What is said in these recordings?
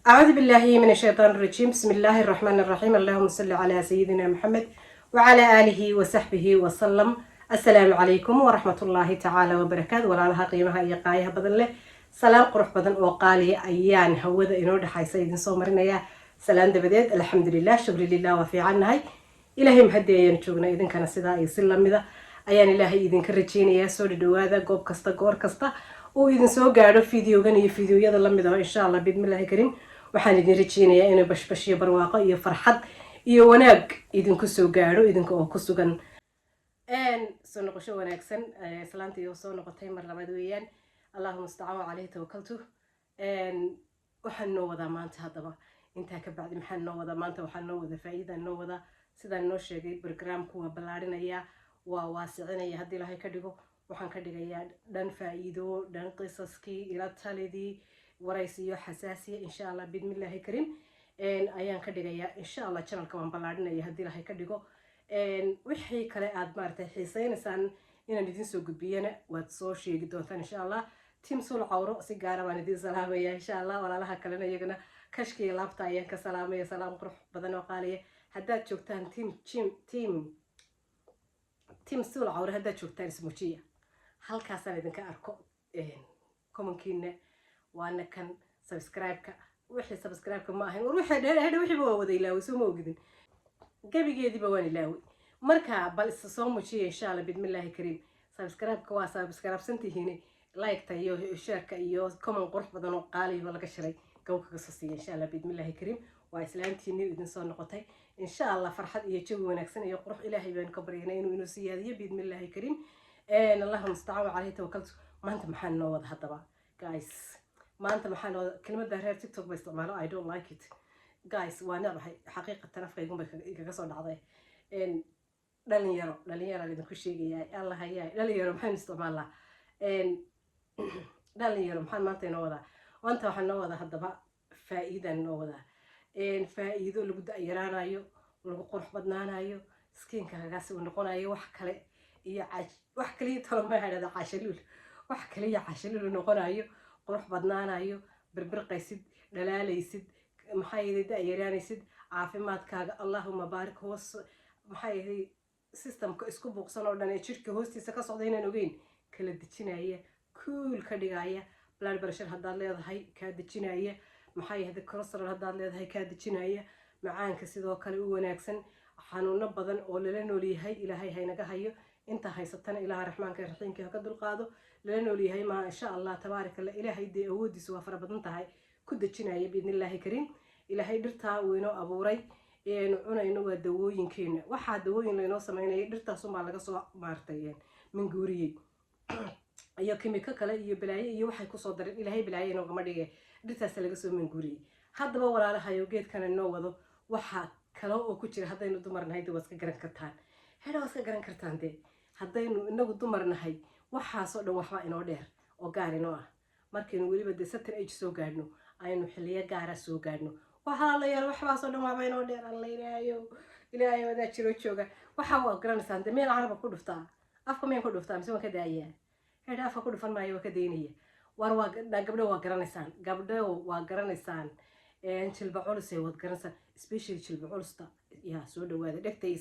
أعوذ بالله من الشيطان الرجيم. بسم الله الرحمن الرحيم. اللهم صل على سيدنا محمد وعلى آله وصحبه وسلم. السلام عليكم ورحمة الله تعالى وبركاته. ولا لها قيمها يقايها بدل له سلام قرح بدن وقالي أيان هوذا إنور حي سيدنا صومرنا يا سلام دبديد. الحمد لله شكر لله وفي عنا هاي إلهي مهدي أيان شوقنا إذن كان سدا يسلم إذا أيان إلهي إذن كرجيني يا سود دواذا قوب كستا قور كستا وإذن سو قاعدوا فيديو غني فيديو يدا لمده إن شاء الله بإذن الله كريم. waxaan idin rajeynayaa inuu bashbashiyo barwaaqo iyo farxad iyo wanaag idinku soo gaaro idinka oo ku sugan soo noqosho wanaagsan. islaantii oo soo noqotay mar labaad weeyaan. allahumma istacaan calayhi tawakkaltu. waxaan noo wadaa maanta haddaba intaa ka bacdi maxaan noo wadaa maanta? waxaan noo wada faa'iidaan noo wadaa sidaan noo sheegay barnaamijku waa ballaarinaya waa waasicinaya haddii ilaahay ka dhigo. waxaan ka dhigayaa dhan faa'iido dhan qisaskii ila talidii waraysiyo xasaasiya insha allah bidmillaahi karim ayaan ka dhigayaa insha allah channelka waan ballaarinaya haddii ilaahay ka dhigo. wixii kale aad maaragtay xiisaynaysaan inaan idin soo gudbiyana waad soo sheegi doontaan insha allah. tim sul cawro si gaara baan idin salaamaya insha allah. walaalaha kalena iyagana kashkiya laabta ayaan ka salaamaya salaam qurux badan oo qaaliya. haddaad joogtaan tim sul cawro haddaad joogtaan ismuujiya halkaasaan idinka arko komankiina وانا كان سبسكرايبك وحي سبسكرايبك ما هي وروحي هذا وحي بوودي لاوي سو ما وجدين قبي جيدي بواني لاوي مركا بل صومو شيء ان شاء الله باذن الله كريم. سبسكرايبك وا سبسكرايب سنتي هنا لايك تايو شيرك iyo كومن قرح بدن oo qaali wala ka shiray gowka kasoo in sha Allah باذن الله كريم. waa islaantiini idin soo noqotay in sha Allah farxad iyo jawi wanaagsan iyo qurux ilaahay baan ka baryaynaa inuu siyaadiyo باذن الله كريم. اللهم استعان عليه توكلت. maanta maxaan noo wada hadaba guys maanta maxaan kelmadda reer TikTok ba isticmaalo I don't like it guys. waa nabahay xaqiiqatan afkaygu bay iga soo dhacday. dhalinyaro idinku sheegayaa Allah hayaa dhalinyaro maxaan isticmaalaa dhalinyaro maxaan maanta inoo wadaa maanta waxaan noo wadaa haddaba faa'iidaan noo wadaa faa'iido lagu da'yaraanayo lagu qurux badnaanayo skinkagaasi uu noqonayo wax kale iyo wax kaliya talo ma hadhada cashaluul wax kaliya cashaluul noqonayo qurux badnaanayo birbirqaysid dhalaalaysid maxay yahay da'yaraanaysid caafimaadkaaga allahumma baarik hoos maxay yahay systemka isku buuqsan oo dhan ee jirka hoostiisa ka socda inaan ogeyn kala dejinaya cool ka dhigaya blood pressure haddaad leedahay kaa dejinaya maxay yahay cholesterol haddaad leedahay kaa dejinaya macaanka sidoo kale u wanaagsan xanuuno badan oo lala nool yahay ilaahay haynaga hayo inta haysatana ilaaha raxmaanka raxiimka ka dulqaado lala nool yahay ma insha Allah tabaaraka Allah ilaahay dee awoodiisu waa fara badan tahay ku dejinaya biidnillaahi kariim. ilaahay dhirtaa uu inoo abuuray cunayno waa dawooyinkeena waxaa dawooyin laynoo sameynayay dhirtaas unbaa laga soo maartay minguuriyey iyo kimiko kale iyo balaaye iyo waxay kusoo dareen ilaahay balaaye inoogama dhige dhirtaas laga soo minguuriyey. haddaba walaalahayo geedkana inoo wado waxaa kale oo ku jira haddaynu dumar nahay dee waad iska garan kartaan waad iska garan kartaan dee haddaynu inagu dumar nahay waxaasoo dhan waxba inoo dheer oo gaar inoo ah. markaynu weliba dee certain age soo gaadhno aynu xilliyo gaara soo gaadhno waxaa la yaal waxbaasoo dhan waxba inoo dheer alla ilaahay wadaa jiro jooga waxaa waa garanaysaan dee meel caraba ku dhuftaa afka meel ku dhuftaa mise waan ka daayaa afka ku dhufan maayo waa ka daynaya war waa gabdho waa garanaysaan jilba culus waad garanaysaan especially jilba culusta yaa soo dhawaada dhegtay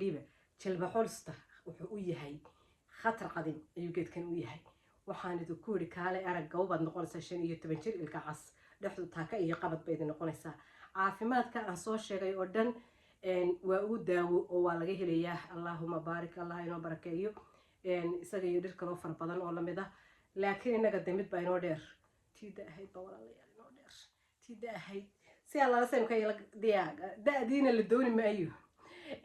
dhiiba jilba culusta wuxuu u yahay khatar qadim ayuu geedkan u yahay. waxaan idinku yidhi kaale arag gawbaad noqonaysaa 15 jir ilka cas dhexdu taaka iyo qabad bay idin noqonaysaa. caafimaadka aan soo sheegay oo dhan waa uu daawo oo waa laga helayaa. allahumma baarik allah inoo barakeeyo isaga iyo dhir kaloo fara badan oo lamid ah laakiin inaga de mid baa inoo dheer tiida ahayd baa walaalayaal inoo dheer tiida ahayd si alla saymka da'diina la dooni maayo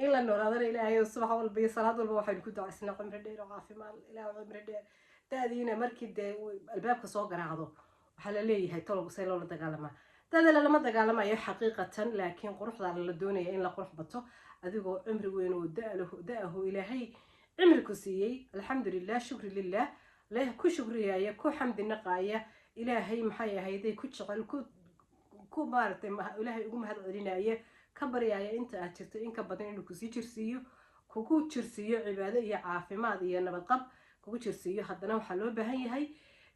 in la noolaadana ilaahay subax walba iyo salaad walba waxaynu ku ducaysnaa cumri dheer oo caafimaad ilaahay cumri dheer. da'diina markii dee albaabka soo garaacdo waxaa la leeyahay tolog say loola dagaalamaa dada lama dagaalamayo xaqiiqatan laakiin quruxda la doonaya in la qurux bato adigoo cumri weyn oo da'ahu ilaahay cumri ku siiyey alxamdulilah shukri lilah leh ku shukriyaya ku xamdi naqaya ilaahay maxay ahayday ku jecel ku maartay ilaahay ugu mahad celinaya ka baryaya inta aad jirto in ka badan inuu ku sii jirsiiyo kugu jirsiiyo cibaado iyo caafimaad iyo nabad qab kugu jirsiiyo. haddana waxaa loo baahan yahay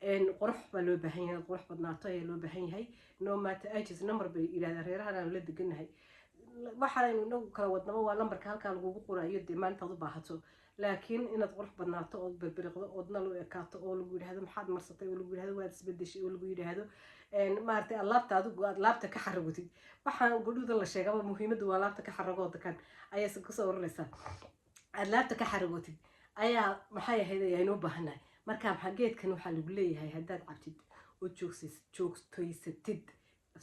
qurux baa loo baahan yahay qurux badnaato ayaa loo baahan yahay no matter ages number bay yidhahdaan reerahan aanu la deganahay waxaanaynu inagu kala wadnaba waa lambarka halkaa lagugu qorayo dee maalintaad u baahato laakiin inaad qurux badnaato ood berberiqdo oodna loo ekaato oo lagu yidhahdo maxaad marsatay oo lagu yidhahdo waad isbedeshay oo lagu yidhaahdo maaragtay alaabta adigu aad laabta ka xaragotid waxaan gudhuda la sheegaba muhiimadda waa laabta ka xaragooda kan ayaa kusoo ururaysaa aad laabta ka xaragotid ayaa maxay ahayd ayaynoo baahannahay marka maxaa geedkan waxaa lagu leeyahay haddaad cabtid oo joogtaysatid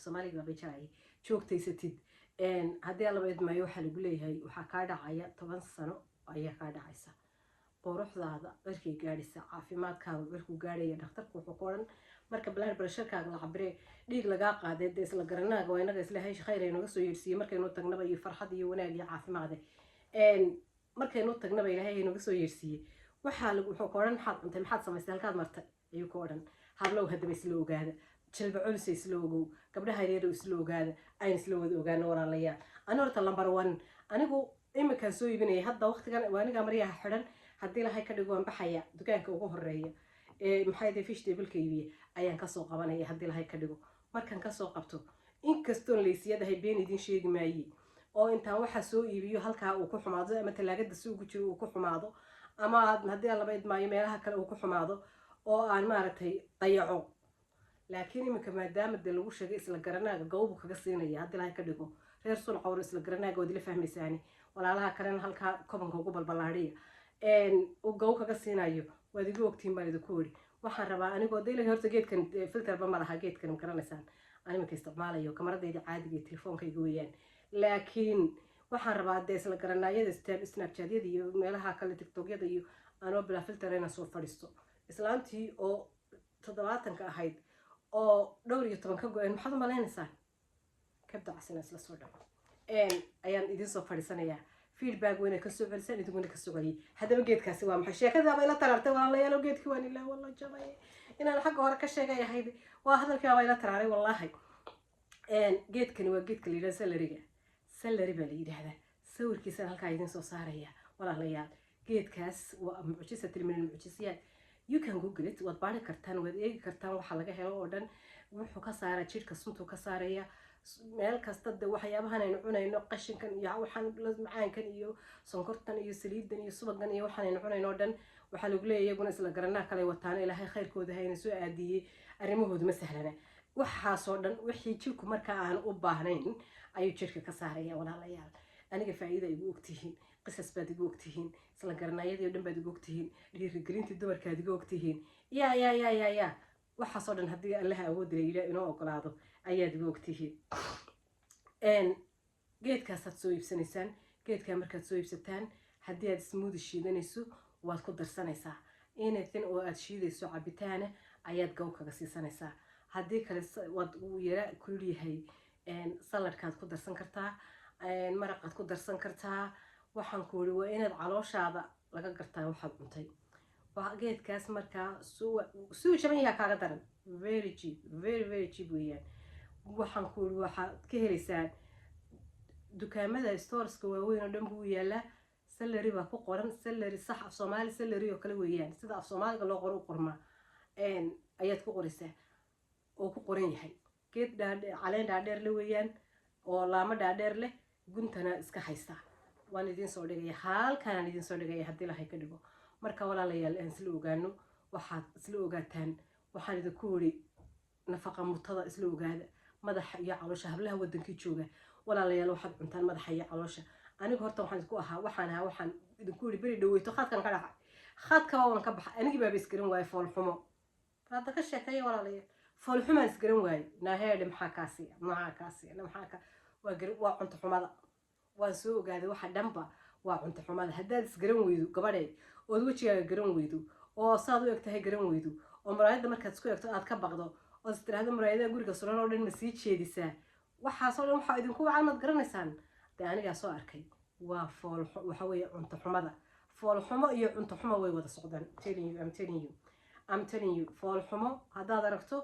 soomaaliga baa bejarayay joogtaysatid haddii laba idmaayo waxaa lagu leeyahay waxaa kaa dhacaya 10 sano ayaa kaa dhacaysa quruxdaada cirkay gaadhaysa caafimaadkaaga cirkuu gaadhaya dhakhtarku wuxuu ku odhan marka blood pressurekaaga la cabire dhiig lagaa qaaday dee isla garanaaga waa inaga isla haysh khayr ay nooga soo yeedhsiiyey markaynu tagnaba iyo farxad iyo wanaag iyo caafimaade markaynu tagnaba ilaahay ay nooga soo yeedhsiiyey wuxuu ku odhan maxaad cuntay maxaad samaystay halkaad martay ayuu ku odhan hablow haddaba isla ogaada jilba culisa isla ogow gabdhaha yaryar isla ogaada ayn isla wada ogaano walaalayaal ani horta lambar 1 anigu iminkaan soo iibinaya hadda waqtigan waa aniga maryaha xidhan haddii lahay ka dhigo waan baxaya dukaanka ugu horeeya maxay tahay fish table-ka iibiya ayaan kasoo qabanaya haddii lahay ka dhigo markaan kasoo qabto inkastoon laysiyadahay been idin sheegi maaye oo intaan waxa soo iibiyo halkaa uu ku xumaado ama talaagada si ugu jiro uu ku xumaado ama haddii aan laba idmaayo meelaha kale uu ku xumaado oo aan maaragtay dayaco laakiin iminka maadaama dee lagu sheegay isla garanaaga gawbu kaga siinaya haddii lahay ka dhigo reer sun cawro isla garanaaga waad ila fahmaysaani walaalaha kalena halkaa kobanka ugu balbalaadhiya uu gaw kaga siinayo waad igu ogtiin baan idinku weri waxaan rabaa anigoo dayla horta geedkan filterba ma laha geedkan ma garanaysaan animaka isticmaalayo kamaradayda caadiga iyo telefoonkayga weeyaan laakiin waxaan rabaa dee isla garanaayada snapchatyada iyo meelaha kale tiktokyada iyo anoo bilaa filter inaan soo fadhiisto islaantii oo 70 ahayd oo dhowr iyo 10 ka go-een maxaad u malaynaysaa kabdacasina isla soo dhaco ayaan idin soo fadhiisanayaa feedback wayna ka soo celisaan iduguna ka soo celiyay haddaba geedkaasi waa maxay sheekada bay la tarartay walaalayaal geedkii waan ilaa wallah jabay inaan xagga hore ka sheegay ahayd waa hadalkii bay la tararay wallahi geedkani waa geedka la yiraahdo celery baa la yiraahdaa sawirkiisa halka idin soo saaraya walaalayaal geedkaas waa mucjisa tilmaan mucjisiyaad you can google it waad baari kartaan waad eegi kartaan waxa laga helo oo dhan wuxuu ka saaraa jirka suntu ka saaraya meel kasta de waxyaabahan aynu cunayno qashinkan iyo waxaan macaankan iyo sonkortan iyo saliidan iyo subagan iyo waxaan aynu cunayno dhan waxa lagu leeyahay iyaguna isla garanaa kale wataan ilaahay khayrkooda hayna soo aadiyay arrimahooda ma sahlana waxaasoo dhan wixii jirku markaa aan u baahnayn ayuu jirka ka saaraya walaalayaal aniga faa'iido igu ogtihiin qisas baad igu ogtihiin isla garanaayadii dhan baad igu ogtihiin dhiirigelintii dumarkaad igu ogtihiin ya waxaasoo dhan haddii allaha awood leeyahay inoo ogolaado ayaad igu ogtihiin geedkaasaad soo iibsanaysaan geedkaa markaad soo iibsataan haddii aad smoothie shiidanayso waad ku darsanaysaa anything oo aad shiidayso cabitaana ayaad gaw kaga siisanaysaa haddii kale waad uu yara kulul yahay saladkaad ku darsan kartaa maraqaad ku darsan kartaa waxaan ku wuri waa inaad calooshaada laga gartaa waxaad cuntay geedkaas markaa suu jaban yahaa kaaga daran very cheap very cheap weeyaan waxaan ku wuri waxaad ka helaysaan dukaamada storeska waaweyn oo dhan buu yaalaa celery baa ku qoran celery sax af Soomaali celery oo kale weeyaan sida af Soomaaliga loo qoro u qormaa ayaad ku qoraysaa oo ku qoran yahay geed caleen dhaadheer leh weeyaan oo laamo dhaadheer leh guntana iska haysta waan idin soo dhigaya halkaan idin soo dhigaya haddii lahay ka dhigo marka walaalayaal aan isla ogaano waxaad isla ogaataan waxaan idinku wari nafaqa mutada isla ogaada madaxa iyo caloosha hablaha wadankii jooga walaalayaal waxaad cuntaan madaxa iyo caloosha aniga horta waxaan isku ahaa waxaan idinku wari bari dhaweyto khadkan ka dhacay khadka waan ka baxay anigi baa isgaran waayay fool xumo hadda ka sheekay walaalayaal fool xumo isgaran waayay naaheed maxaa kaasi waa cunto xumada waan soo ogaaday waxa dhanba waa cunto xumada haddaad isgaran weydo gabadhay ood wejigaaga garan weydo oo saad u egtahay garan weydo oo muraayadda markaad isku egto aad ka baqdo oo istiraahdo muraayadaha guriga suran oo dhan ma sii jeedisaa waxaasoo dhan waxaa idinku wacan maad garanaysaan dee anigaa soo arkay waa waxa weeye cunto xumada fool xumo iyo cunto xumo way wada socdaan I'm telling you fool xumo haddaad aragto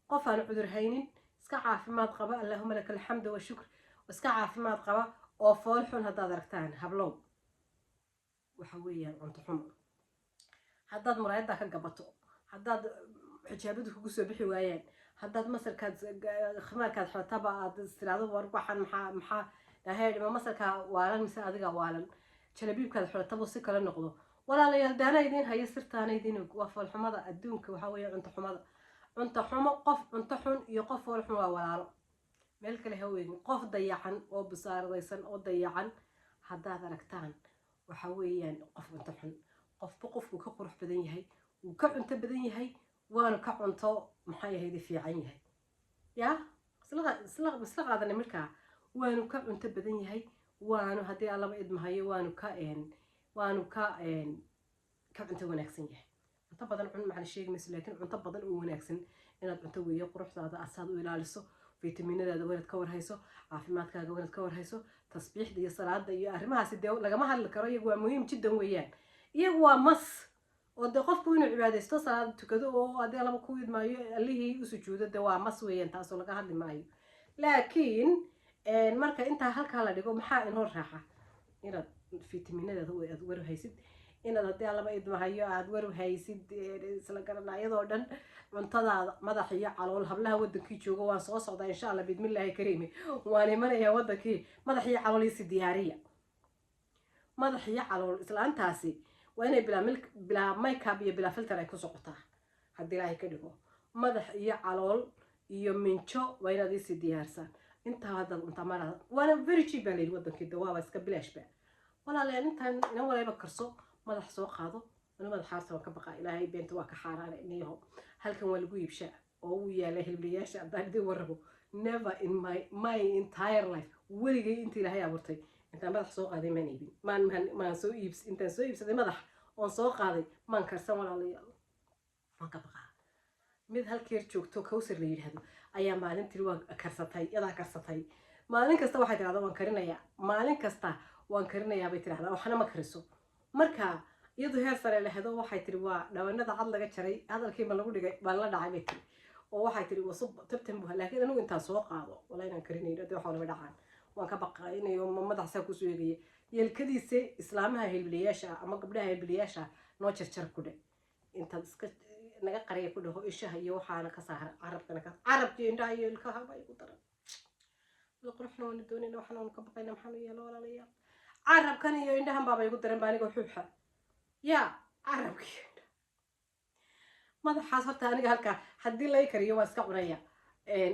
qof aan cudur haynin iska caafimaad qaba allahumma laka alxamdu wa shukr iska caafimaad qaba oo fool xun haddaad aragtaan hablow waxa weeyaan cunto xumo haddaad muraayadda ka gabato haddaad حجابته كوسو بحي ويان هداد مصر كاد خمار كاد حطبا استرادو ورقحان محا هاي ما مصر كا والن مثل أديك والن شلبيب كاد حطبا سكر النقطة ولا لا يدانا يدين هاي سرتانا يدين وفل حماضة الدونك وحوي أنت حماضة أنت حما قف أنت حن يقف والحما ولا ملك الهوي قف ضيعان أو بصار ضيسن أو ضيعان هداد ركتان وحويان قف أنت حن قف بقف وكقرح بدني هاي وكعنت بدني هاي وأنا كعنت محايا هيدي في عيني يا سلغ هذا نملكها وأنا كعنت بدني هاي وأنا هدي الله بيد مهاي وأنا كعنت وناكسين هاي أنت بدن عن مع الشيء مثل لكن أنت بدن وناكسين إن أنت ويا قرح هذا أساد وإلى لسه فيتامين هذا وين تكور هيسو عافيماتك هذا وين تكور هيسو تصبيح دي صلاة دي أرمها سدوا لجماعة الكراية جوا مهم جدا ويان يجوا مص ودقف كون عبادة صلاة تكذو وهذا لما كويد ما اللي هي وسجود الدواء مص ويان تاسو لقى هذا ما لكن المركة أنت هلك هلا دقوا محا إنه راحة إن فيتامين هذا هو أدور هيسد إن هذا لما يد ما هي أدور هيسد سلقنا يدورن cuntada madax iyo calool hablaha wadankii jooga waan soo socdaa insha Allah bidmillaahi kariimi waan imanaya wadankii madax iyo calool is diyaariya madax iyo calool islaantaasi waa inay bila makeup iyo bila filter ay ku socotaa hadii ilaahay ka dhigo madax iyo calool iyo minjo waa inaad is diyaarsan inta hada inta marada waana very cheap baa leeyahay wadankii dawaaba iska bilaash ba walaaleen intaan in walaaba karso madax soo qaado أنا ما الحارة وكبقى إلى هاي بنت واقع حارة إنيهم هل كان والجوي بشاء أو ياله البلياش أبدا دي وربو never in my entire life ولقي أنت لهاي أبورتي أنت ما تحسوق هذه ما نبي ما سو يبس أنت سو يبس هذه مدح ونسوق هذه ما نكرسون ولا لي ما كبقى مذ هالكيرتشوك تو كوسر لي هذا أيام ما نمت الوا كرستي يلا كرستي ما لين كستا واحد هذا وانكرنا يا ما لين كستا وانكرنا يا بيت هذا وحنا ما كرسو مركا iyadu heer sare lehdo waxay tiri waa dhawanada cad laga jaray hadalkii ma lagu dhigay baa la dhacay bay tiri oo waxay tiri wasub tabtan buu laakiin anigu inta soo qaado wala inaan karinayno dad waxa la dhacaan waan ka baqay inayo madaxsa ku soo yeegay yeelkadiisa islaamaha hilbiyeesha ama gabdhaha hilbiyeesha noo jarjar ku dhig inta iska naga qariyo ku dhaho ishaha iyo waxaana ka saar carabkii indhaha iyo ilkaha bay ku daran la qurxno aan doonayna waxaan ka baqayna maxaan yeelo walaalayaal carabkan iyo indhahan baa bay ku daran baa aniga xuuxa يا عربي ماذا حصلت أنا قالك حدي الله يكريه واسكع ونيا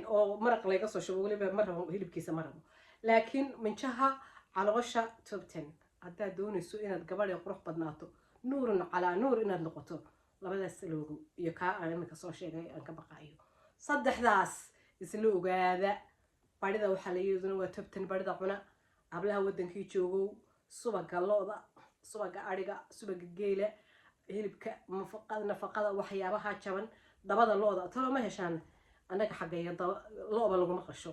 أو مرق لا يقصو شو بقولي مرة هي بكيسة مرة لكن من شها على غشة توب 10 عدا دون السوق إن الجبل يقرح بدناته نور على نور إن النقطة لبدا السلوق يكا أنا مكسر شيء أنك بقايو صدق داس السلوق هذا بعد ذا وحليه ذنو توب 10 بعد ذا هنا قبلها ودن كي تشوفوا صبغ الله subaga ariga subaga geela hilibka nafaqada waxyaabaha jaban dabada looda talo ma heshaan anaga xageeyo looba lagu maqasho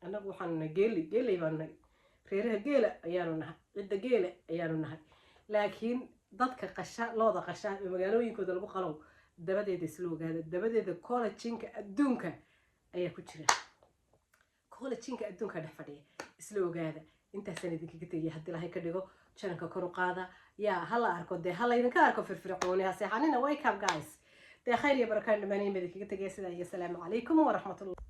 anagu waxaan geeli baan reeraha geela ayaanu nahay cidda geela ayaanu nahay laakiin dadka qasha looda qasha magaalooyinkooda lagu qalow dabadeeda isla ogaada dabadeeda collagenka adduunka ayaa ku jira collagenka adduunka dhex fadhiya isla ogaada intaasaan idinkaga tegay haddii ilaahay ka dhigo channelka kor u qaada yaa hala arko dee hala idinka arko firfircooni ha seexanina wake up guys dee khayr iyo barakaan dhammaaneen baa idinkaga tegaya sidaa iyo asalaamu calaykum waraxmatullahi